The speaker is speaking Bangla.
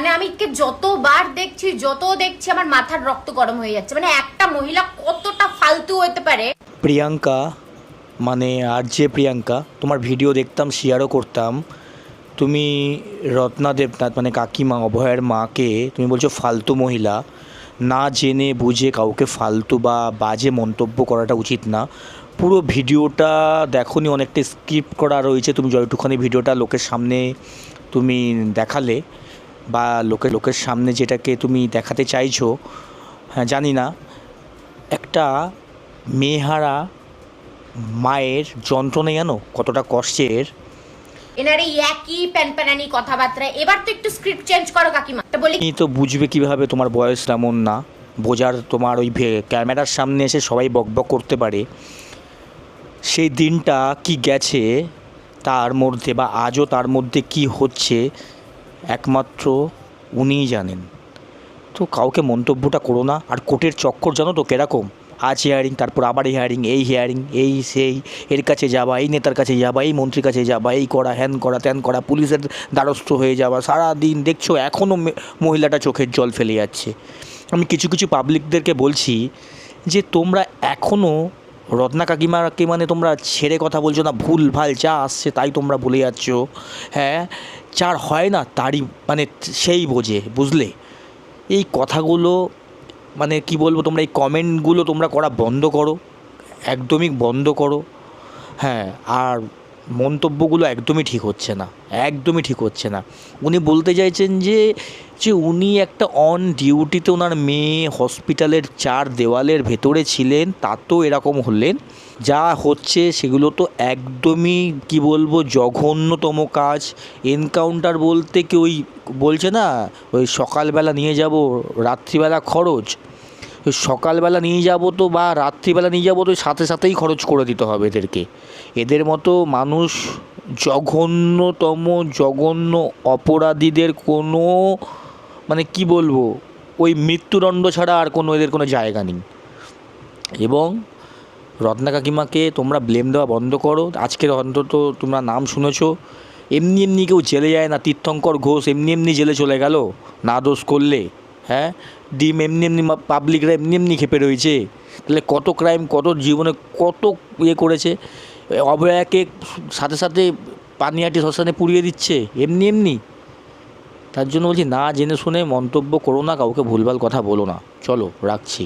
মানে আমি যতবার দেখছি আমার মাথার রক্ত গরম হয়ে যাচ্ছে। মানে একটা মহিলা কতটা ফালতু হতে পারে। প্রিয়াঙ্কা মানে আর যে প্রিয়াঙ্কা, তোমার ভিডিও দেখতাম, শেয়ারও করতাম। তুমি রত্না দেবনাথ মানে কাকিমা অভয়ের মাকে তুমি বলছো ফালতু মহিলা। না জেনে বুঝে কাউকে ফালতু বা বাজে মন্তব্য করাটা উচিত না। পুরো ভিডিওটা দেখোনি, অনেকটা স্ক্রিপ্ট করা রয়েছে। তুমি যতটুখানি ভিডিওটা লোকের সামনে তুমি দেখালে বা লোকের সামনে যেটাকে তুমি দেখাতে চাইছো, হ্যাঁ জানি না, একটা মেয়েহারা মায়ের যন্ত্রণা জানো কতটা কষ্টের। এনার এই একই প্যানপ্যানানি কথাবার্তা, এবার তো একটু স্ক্রিপ্ট চেঞ্জ করো কাকিমা। তো বলি তুমি তো বুঝবে কীভাবে, তোমার বয়স তেমন না বোঝার। তোমার ওই ক্যামেরার সামনে এসে সবাই বকবক করতে পারে, সেই দিনটা কি গেছে তার মধ্যে বা আজও তার মধ্যে কি হচ্ছে একমাত্র উনিই জানেন। তো কাউকে মন্তব্যটা করো না। আর কোর্টের চক্কর জানো তো কীরকম, আজ হিয়ারিং, তারপর আবার হিয়ারিং, এই হিয়ারিং, এই সেই, এর কাছে যাবা, এই নেতার কাছে যাবা, এই মন্ত্রীর কাছে যাবা, এই করা, হ্যান করা, ত্যান করা, পুলিশের দ্বারস্থ হয়ে যাওয়া। সারাদিন দেখছো এখনও মহিলাটা চোখের জল ফেলে যাচ্ছে। আমি কিছু কিছু পাবলিকদেরকে বলছি যে তোমরা এখনও রত্না কাকিমাকে মানে তোমরা ছেড়ে কথা বলছো না, ভুল ভাল যা আসছে তাই তোমরা বলে যাচ্ছ। হ্যাঁ, যার হয় না তারই মানে সেই বোঝে, বুঝলে? এই কথাগুলো মানে কি বলবো, তোমরা এই কমেন্টগুলো তোমরা করা বন্ধ করো, একদমই বন্ধ করো। হ্যাঁ, আর মন্তব্যগুলো একদমই ঠিক হচ্ছে না, একদমই ঠিক হচ্ছে না। উনি বলতে চাইছেন যে উনি একটা অন ডিউটিতে ওনার মেয়ে হসপিটালের চার দেওয়ালের ভেতরে ছিলেন, তাতেও এরকম হলেন। যা হচ্ছে সেগুলো তো একদমই কি বলবো জঘন্যতম কাজ। এনকাউন্টার বলতে কি ওই বলছে না, ওই সকালবেলা নিয়ে যাব রাত্রিবেলা খরচ, ওই সকালবেলা নিয়ে যাব তো বা রাত্রিবেলা নিয়ে যাব তো সাথে সাথেই খরচ করে দিতে হবে এদেরকে। এদের মতো মানুষ জঘন্য অপরাধীদের কোনো মানে কি বলবো, ওই মৃত্যুদণ্ড ছাড়া আর কোনো এদের কোনো জায়গা নেই। এবং রত্না কাকিমাকে তোমরা ব্লেম দেওয়া বন্ধ করো। আজকের অন্তত তোমরা নাম শুনেছো, এমনি এমনি কেউ জেলে যায় না। তীর্থঙ্কর ঘোষ এমনি এমনি জেলে চলে গেল না দোষ করলে। হ্যাঁ, ডিম এমনি এমনি পাবলিকরা এমনি এমনি খেপে রয়েছে। তাহলে কত ক্রাইম, কত জীবনে কত ইয়ে করেছে। অভয়াকে সাথে সাথে পানিহাটি শ্মশানে পুড়িয়ে দিচ্ছে এমনি এমনি। তার জন্য বলছি, না জেনে শুনে মন্তব্য করো না, কাউকে ভুলভাল কথা বলো না। চলো রাখছি।